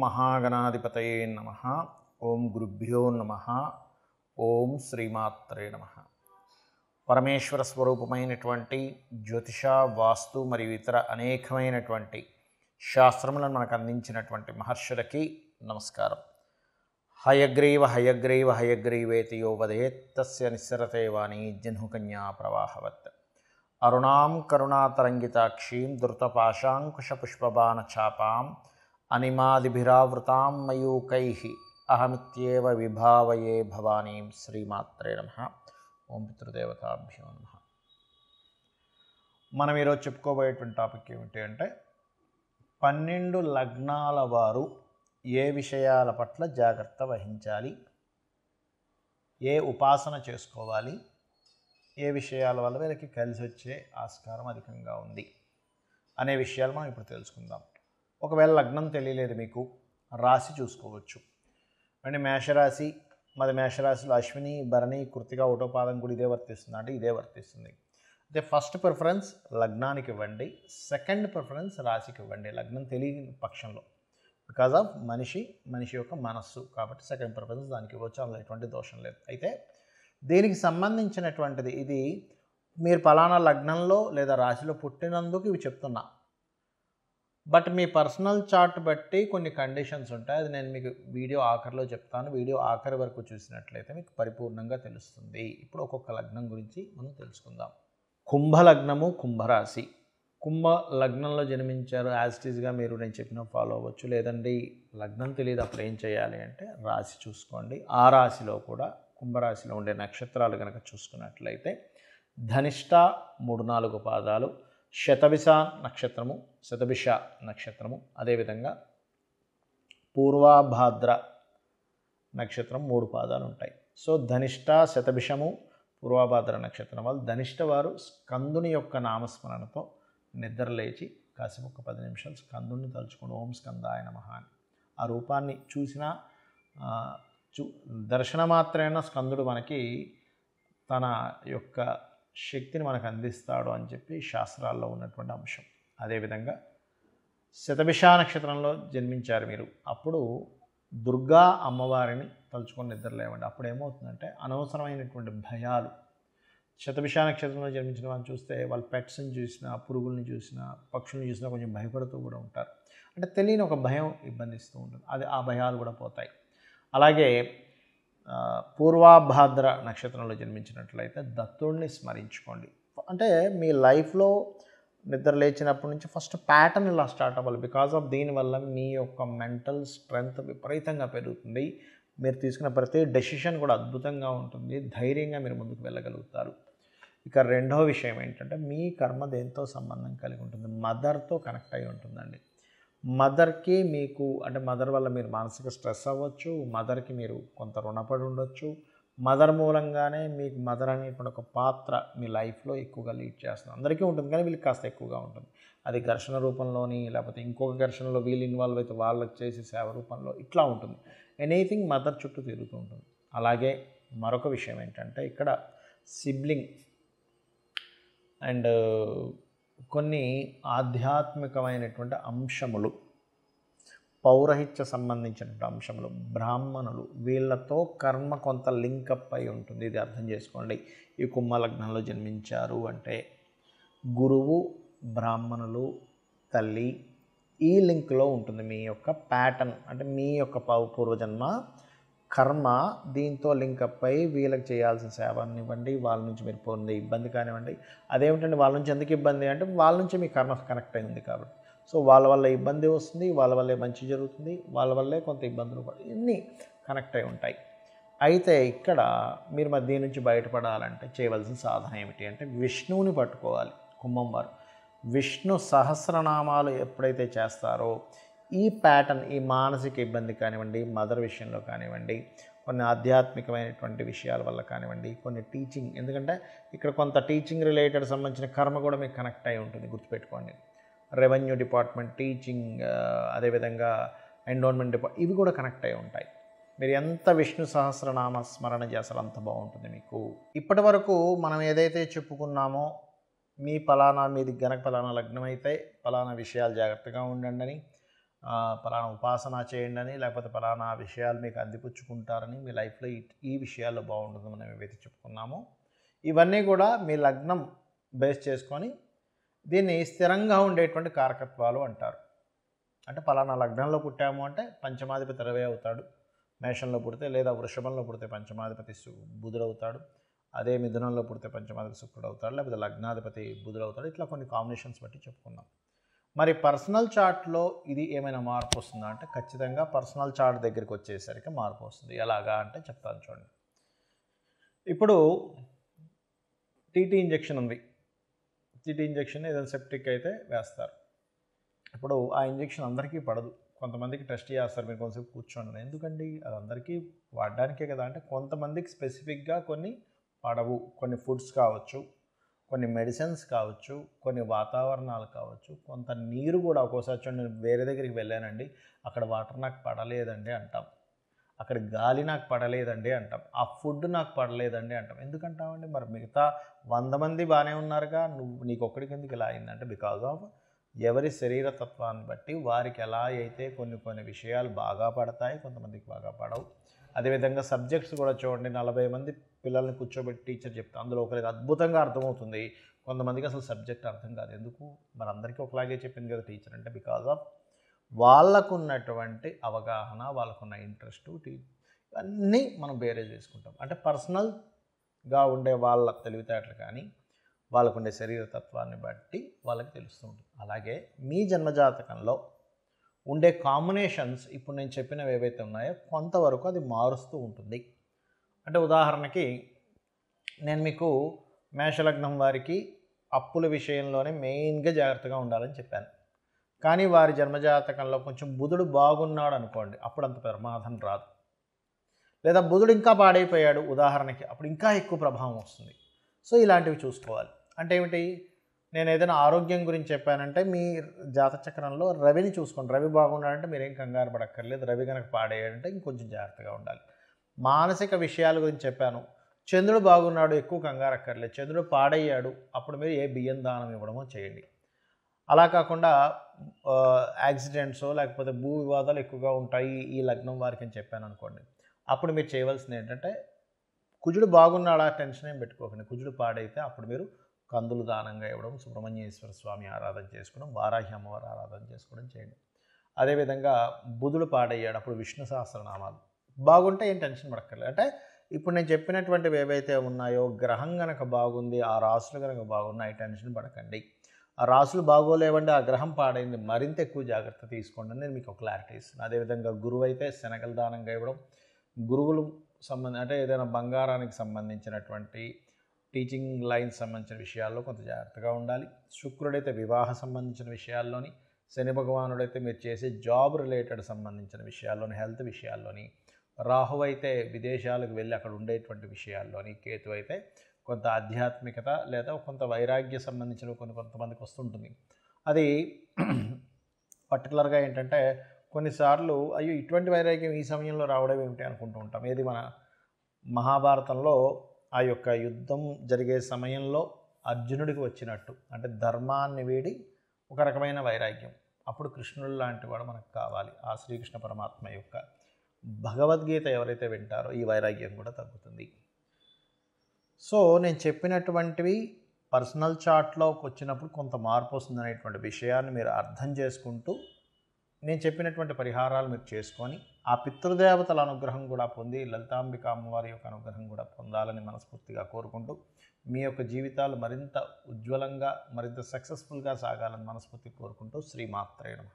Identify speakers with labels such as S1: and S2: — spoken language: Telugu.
S1: మహాగణాధిపతయే నమః. ఓం గురుభ్యో నమః. ఓం శ్రీమాత్రే నమః. పరమేశ్వర స్వరూపమైనటువంటి జ్యోతిష, వాస్తు మరియు ఇతర అనేకమైనటువంటి శాస్త్రములను మనకు అందించినటువంటి మహర్షులకి నమస్కారం. హయగ్రీవ హయగ్రీవ హయగ్రీవేతి యో వదేత్ తస్య నిస్సరతే వాణి జహ్నుకన్యా ప్రవాహవత్. అరుణాం కరుణాతరంగితాక్షీం ధృతపాశాంకుశపుష్పబాణచాపాం అనిమాదిభిరావృతాం మయూకైః అహమిత్యేవ విభావయే భవానీం. శ్రీమాత్రే నమః. ఓం పితృదేవతాభ్యో నమః. మనం ఈరోజు చెప్పుకోబోయేటువంటి టాపిక్ ఏమిటి అంటే 12 లగ్నాల వారు ఏ విషయాల పట్ల జాగ్రత్త వహించాలి, ఏ ఉపాసన చేసుకోవాలి, ఏ విషయాల వల్ల వీళ్ళకి కలిసి వచ్చే ఆస్కారం అధికంగా ఉంది అనే విషయాలు మనం ఇప్పుడు తెలుసుకుందాం. ఒకవేళ లగ్నం తెలియలేదు మీకు, రాశి చూసుకోవచ్చు. అంటే మేషరాశి, మరి మేషరాశిలో అశ్విని, భరణి, కృత్తిక, ఒకటో పాదం కూడా ఇదే వర్తిస్తుంది అంటే ఇదే వర్తిస్తుంది. అయితే ఫస్ట్ ప్రిఫరెన్స్ లగ్నానికి ఇవ్వండి, సెకండ్ ప్రిఫరెన్స్ రాశికి ఇవ్వండి లగ్నం తెలియని పక్షంలో. బికాజ్ ఆఫ్ మనిషి యొక్క మనస్సు కాబట్టి సెకండ్ ప్రిఫరెన్స్ దానికి ఇవ్వచ్చు, అందులో ఎటువంటి దోషం లేదు. అయితే దీనికి సంబంధించినటువంటిది ఇది మీరు పలానా లగ్నంలో లేదా రాశిలో పుట్టినందుకు ఇవి చెప్తున్నా. బట్ మీ పర్సనల్ చార్ట్ బట్టి కొన్ని కండిషన్స్ ఉంటాయి, అది నేను మీకు వీడియో ఆఖరిలో చెప్తాను. వీడియో ఆఖరి వరకు చూసినట్లయితే మీకు పరిపూర్ణంగా తెలుస్తుంది. ఇప్పుడు ఒక్కొక్క లగ్నం గురించి మనం తెలుసుకుందాం. కుంభ లగ్నము, కుంభరాశి. కుంభ లగ్నంలో జన్మించారు, యాజిటీస్గా మీరు నేను చెప్పిన ఫాలో అవ్వచ్చు. లేదండి లగ్నం తెలియదు అప్పుడు ఏం చేయాలి అంటే రాశి చూసుకోండి. ఆ రాశిలో కూడా కుంభరాశిలో ఉండే నక్షత్రాలు కనుక చూసుకున్నట్లయితే ధనిష్ట 3-4 పాదాలు, శతభిష నక్షత్రము, అదేవిధంగా పూర్వభాద్ర నక్షత్రం 3 పాదాలు ఉంటాయి. సో ధనిష్ట, శతభిషము, పూర్వభాద్ర నక్షత్రం వాళ్ళు ధనిష్ట వారు స్కందుని యొక్క నామస్మరణతో నిద్రలేచి కాసేపు ఒక 10 నిమిషాలు స్కందుని తలుచుకుని ఓం స్కందాయ నమః అని ఆ రూపాన్ని చూసినా దర్శన మాత్రమే స్కందుడు మనకి తన యొక్క శక్తిని మనకు అందిస్తాడు అని చెప్పి శాస్త్రాల్లో ఉన్నటువంటి అంశం. అదేవిధంగా శతభిష నక్షత్రంలో జన్మించారు మీరు, అప్పుడు దుర్గా అమ్మవారిని తలుచుకొని నిద్రలేవండి. అప్పుడు ఏమవుతుందంటే అనవసరమైనటువంటి భయాలు, శతభిష నక్షత్రంలో జన్మించిన వాళ్ళని చూస్తే వాళ్ళు పెట్స్ని చూసినా, పురుగుల్ని చూసినా, పక్షుల్ని చూసినా కొంచెం భయపడుతూ కూడా ఉంటారు. అంటే తెలియని ఒక భయం ఇబ్బందిస్తూ ఉంటుంది, ఆ భయాలు కూడా పోతాయి. అలాగే పూర్వభాద్ర నక్షత్రంలో జన్మించినట్లయితే దత్తుడిని స్మరించుకోండి. అంటే మీ లైఫ్లో నిద్ర లేచినప్పటి నుంచి ఫస్ట్ ప్యాటర్న్ ఇలా స్టార్ట్ అవ్వాలి. బికాజ్ ఆఫ్ దీనివల్ల మీ యొక్క మెంటల్ స్ట్రెంగ్త్ విపరీతంగా పెరుగుతుంది. మీరు తీసుకున్న ప్రతి డెసిషన్ కూడా అద్భుతంగా ఉంటుంది, ధైర్యంగా మీరు ముందుకు వెళ్ళగలుగుతారు. ఇక రెండవ విషయం ఏంటంటే మీ కర్మ దేంతో సంబంధం కలిగి ఉంటుంది, మదర్తో కనెక్ట్ అయి ఉంటుందండి. మదర్కి మీకు అంటే మదర్ వల్ల మీరు మానసిక స్ట్రెస్ అవ్వచ్చు, మదర్కి మీరు కొంత రుణపడి ఉండొచ్చు. మదర్ మూలంగానే మీకు మదర్ అనేటువంటి ఒక పాత్ర మీ లైఫ్లో ఎక్కువగా లీడ్ చేస్తుంది. అందరికీ ఉంటుంది కానీ వీళ్ళకి కాస్త ఎక్కువగా ఉంటుంది. అది ఘర్షణ రూపంలోని, లేకపోతే ఇంకొక ఘర్షణలో వీళ్ళు ఇన్వాల్వ్ అయితే వాళ్ళకి చేసే సేవ రూపంలో ఇట్లా ఉంటుంది. ఎనీథింగ్ మదర్ చుట్టూ తిరుగుతూ ఉంటుంది. అలాగే మరొక విషయం ఏంటంటే ఇక్కడ సిబ్లింగ్ అండ్ కొన్ని ఆధ్యాత్మికమైనటువంటి అంశములు, పౌరహిత్య సంబంధించినటువంటి అంశములు, బ్రాహ్మణులు, వీళ్ళతో కర్మ కొంత లింకప్ అయి ఉంటుంది. ఇది అర్థం చేసుకోండి. ఈ కుంభ లగ్నంలో జన్మించారు అంటే గురువు, బ్రాహ్మణులు, తల్లి, ఈ లింక్లో ఉంటుంది మీ యొక్క ప్యాటర్న్. అంటే మీ యొక్క పూర్వజన్మ కర్మ దీంతో లింకప్ అయి వీళ్ళకి చేయాల్సిన సేవనివ్వండి, వాళ్ళ నుంచి మీరు పొందే ఇబ్బంది కానివ్వండి. అదేమిటండి వాళ్ళ నుంచి ఎందుకు ఇబ్బంది అంటే వాళ్ళ నుంచి మీ కర్మ కనెక్ట్ అయింది కాబట్టి. సో వాళ్ళ వల్ల ఇబ్బంది వస్తుంది, వాళ్ళ వల్లే మంచి జరుగుతుంది, వాళ్ళ వల్లే కొంత ఇబ్బందులు కూడా ఇన్ని కనెక్ట్ అయి ఉంటాయి. అయితే ఇక్కడ మీరు మరి దీని నుంచి బయటపడాలంటే చేయవలసిన సాధన ఏమిటి అంటే విష్ణువుని పట్టుకోవాలి. కుంభం వారు విష్ణు సహస్రనామాలు ఎప్పుడైతే చేస్తారో ఈ ప్యాటర్న్, ఈ మానసిక ఇబ్బంది కానివ్వండి, మదర్ విషయంలో కానివ్వండి, కొన్ని ఆధ్యాత్మికమైనటువంటి విషయాల వల్ల కానివ్వండి, కొన్ని టీచింగ్, ఎందుకంటే ఇక్కడ కొంత టీచింగ్ రిలేటెడ్ సంబంధించిన కర్మ కూడా మీకు కనెక్ట్ అయి ఉంటుంది, గుర్తుపెట్టుకోండి. రెవెన్యూ డిపార్ట్మెంట్, టీచింగ్, అదేవిధంగా ఎండోన్మెంట్ డిపార్ట్మెంట్, ఇవి కూడా కనెక్ట్ అయి ఉంటాయి. మీరు ఎంత విష్ణు సహస్రనామ స్మరణ చేస్తారో అంత బాగుంటుంది మీకు. ఇప్పటి వరకు మనం ఏదైతే చెప్పుకున్నామో మీది గనక పలానా లగ్నం అయితే పలానా విషయాలు జాగ్రత్తగా ఉండండి అని, పలానా ఉపాసన చేయండి అని, లేకపోతే పలానా విషయాలు మీకు అందిపుచ్చుకుంటారని, మీ లైఫ్లో ఈ విషయాల్లో బాగుంటుందని మనం ఏవైతే చెప్పుకున్నామో ఇవన్నీ కూడా మీ లగ్నం బేస్ చేసుకొని దీన్ని స్థిరంగా ఉండేటువంటి కారకత్వాలు అంటారు. అంటే పలానా లగ్నంలో పుట్టాము అంటే పంచమాధిపతి రవి అవుతాడు మేషంలో పుడితే, లేదా వృషభంలో పుడితే పంచమాధిపతి బుధుడవుతాడు, అదే మిథునంలో పుడితే పంచమాధిపతి శుక్రుడు అవుతాడు, లేకపోతే లగ్నాధిపతి బుధుడవుతాడు. ఇట్లా కొన్ని కాంబినేషన్స్ బట్టి చెప్పుకున్నాం. మరి పర్సనల్ చార్ట్లో ఇది ఏమైనా మార్పు వస్తుందా అంటే ఖచ్చితంగా పర్సనల్ చార్ట్ దగ్గరికి వచ్చేసరికి మార్పు వస్తుంది. ఎలాగా అంటే చెప్తాను చూడండి. ఇప్పుడు టీటీ ఇంజెక్షన్ ఉంది. టీటీ ఇంజెక్షన్ ఏదైనా సెప్టిక్ అయితే వేస్తారు. ఇప్పుడు ఆ ఇంజెక్షన్ అందరికీ పడదు. కొంతమందికి టెస్ట్ చేస్తారు, మీరు కొంతసేపు కూర్చోండి. ఎందుకండి అది అందరికీ వాడడానికే కదా అంటే కొంతమందికి స్పెసిఫిక్గా కొన్ని పడవు. కొన్ని ఫుడ్స్ కావచ్చు, కొన్ని మెడిసిన్స్ కావచ్చు, కొన్ని వాతావరణాలు కావచ్చు, కొంత నీరు కూడా. ఒక్కోసారి చూడండి, నేను వేరే దగ్గరికి వెళ్ళానండి, అక్కడ వాటర్ నాకు పడలేదండి అంటాం, అక్కడ గాలి నాకు పడలేదండి అంటాం, ఆ ఫుడ్ నాకు పడలేదండి అంటాం. ఎందుకంటామండి? మరి మిగతా 100 మంది బాగానే ఉన్నారుగా, నీకు ఒక్కడికి ఎందుకు ఇలా అయిందంటే బికాజ్ ఆఫ్ ఎవరి శరీరతత్వాన్ని బట్టి వారికి ఎలా అయితే కొన్ని విషయాలు బాగా పడతాయి, కొంతమందికి బాగా పడవు. అదేవిధంగా సబ్జెక్ట్స్ కూడా చూడండి, 40 మంది పిల్లల్ని కూర్చోబెట్టి టీచర్ చెప్తే అందులో ఒకరికి అద్భుతంగా అర్థమవుతుంది, కొంతమందికి అసలు సబ్జెక్ట్ అర్థం కాదు. ఎందుకు? మరి అందరికీ ఒకలాగే చెప్పింది కదా టీచర్ అంటే బికాజ్ ఆఫ్ వాళ్ళకున్నటువంటి అవగాహన, వాళ్ళకున్న ఇంట్రెస్టు, ఇవన్నీ మనం బేరేజ్ చేసుకుంటాం. అంటే పర్సనల్గా ఉండే వాళ్ళ తెలివితేటలు కానీ వాళ్ళకుండే శరీరతత్వాన్ని బట్టి వాళ్ళకి తెలుస్తూ ఉంటుంది. అలాగే మీ జన్మజాతకంలో ఉండే కాంబినేషన్స్ ఇప్పుడు నేను చెప్పినవి ఏవైతే ఉన్నాయో కొంతవరకు అది మారుస్తూ ఉంటుంది. అంటే ఉదాహరణకి నేను మీకు మేషలగ్నం వారికి అప్పుల విషయంలోనే మెయిన్గా జాగ్రత్తగా ఉండాలని చెప్పాను. కానీ వారి జన్మజాతకంలో కొంచెం బుధుడు బాగున్నాడు అనుకోండి, అప్పుడు అంత ప్రమాదం రాదు. లేదా బుధుడు ఇంకా పాడైపోయాడు ఉదాహరణకి, అప్పుడు ఇంకా ఎక్కువ ప్రభావం వస్తుంది. సో ఇలాంటివి చూసుకోవాలి. అంటే ఏమిటి? నేను ఏదైనా ఆరోగ్యం గురించి చెప్పానంటే మీ జాతచక్రంలో రవిని చూసుకోండి. రవి బాగున్నాడంటే మీరేం కంగారు పడక్కర్లేదు. రవి కనుక పాడేయాడంటే ఇంకొంచెం జాగ్రత్తగా ఉండాలి. మానసిక విషయాల గురించి చెప్పాను, చంద్రుడు బాగున్నాడు, ఎక్కువ కంగారు అక్కర్లేదు. చంద్రుడు పాడయ్యాడు, అప్పుడు మీరు ఏ బియ్యం దానం ఇవ్వడమో చేయండి. అలా కాకుండా యాక్సిడెంట్సో లేకపోతే భూ వివాదాలు ఎక్కువగా ఉంటాయి ఈ లగ్నం వారికి అని చెప్పాను అనుకోండి, అప్పుడు మీరు చేయవలసింది ఏంటంటే కుజుడు బాగున్నాడా టెన్షన్ ఏం పెట్టుకోకండి. కుజుడు పాడైతే అప్పుడు మీరు కందులు దానంగా ఇవ్వడం, సుబ్రహ్మణ్యేశ్వర స్వామి ఆరాధన చేసుకోవడం, వారాహి అమ్మవారి ఆరాధన చేసుకోవడం చేయండి. అదేవిధంగా బుధుడు పాడయ్యాడు, అప్పుడు విష్ణు సహస్రనామాలు బాగుంటే ఏం టెన్షన్ పడక్కర్లేదు. అంటే ఇప్పుడు నేను చెప్పినటువంటివి ఏవైతే ఉన్నాయో గ్రహం కనుక బాగుంది, ఆ రాసులు కనుక బాగున్నాయి, టెన్షన్ పడకండి. ఆ రాసులు బాగోలేవండి, ఆ గ్రహం పాడైంది, మరింత ఎక్కువ జాగ్రత్త తీసుకోండి అని నేను మీకు ఒక క్లారిటీ ఇస్తున్నాను. అదేవిధంగా గురువు అయితే శనగలు దానంగా ఇవ్వడం, గురువులు అంటే ఏదైనా బంగారానికి సంబంధించినటువంటి టీచింగ్ లైన్స్ సంబంధించిన విషయాల్లో కొంత జాగ్రత్తగా ఉండాలి. శుక్రుడైతే వివాహ సంబంధించిన విషయాల్లోని, శని భగవానుడైతే మీరు చేసే జాబ్ రిలేటెడ్ సంబంధించిన విషయాల్లోని, హెల్త్ విషయాల్లోని, రాహు అయితే విదేశాలకు వెళ్ళి అక్కడ ఉండేటువంటి విషయాల్లోని, కేతు అయితే కొంత ఆధ్యాత్మికత లేదా కొంత వైరాగ్య సంబంధించిన కొంతమందికి వస్తుంటుంది. అది పర్టికులర్గా ఏంటంటే కొన్నిసార్లు అయ్యో ఇటువంటి వైరాగ్యం ఈ సమయంలో రావడం ఏమిటి అనుకుంటూ ఉంటాం. ఏది మన మహాభారతంలో ఆ యొక్క యుద్ధం జరిగే సమయంలో అర్జునుడికి వచ్చినట్టు, అంటే ధర్మాన్ని వీడి ఒక రకమైన వైరాగ్యం. అప్పుడు కృష్ణుడు లాంటి వాడు మనకు కావాలి. ఆ శ్రీకృష్ణ పరమాత్మ యొక్క భగవద్గీత ఎవరైతే వింటారో ఈ వైరాగ్యం కూడా తగ్గుతుంది. సో నేను చెప్పినటువంటివి పర్సనల్ చార్ట్లోకి వచ్చినప్పుడు కొంత మార్పు వస్తుంది అనేటువంటి విషయాన్ని మీరు అర్థం చేసుకుంటూ నేను చెప్పినటువంటి పరిహారాలు మీరు చేసుకొని ఆ పితృదేవతల అనుగ్రహం కూడా పొంది లలితాంబిక అమ్మవారి యొక్క అనుగ్రహం కూడా పొందాలని మనస్ఫూర్తిగా కోరుకుంటూ మీ యొక్క జీవితాలు మరింత ఉజ్వలంగా మరింత సక్సెస్ఫుల్గా సాగాలని మనస్ఫూర్తిగా కోరుకుంటూ శ్రీమాత్రే నమః.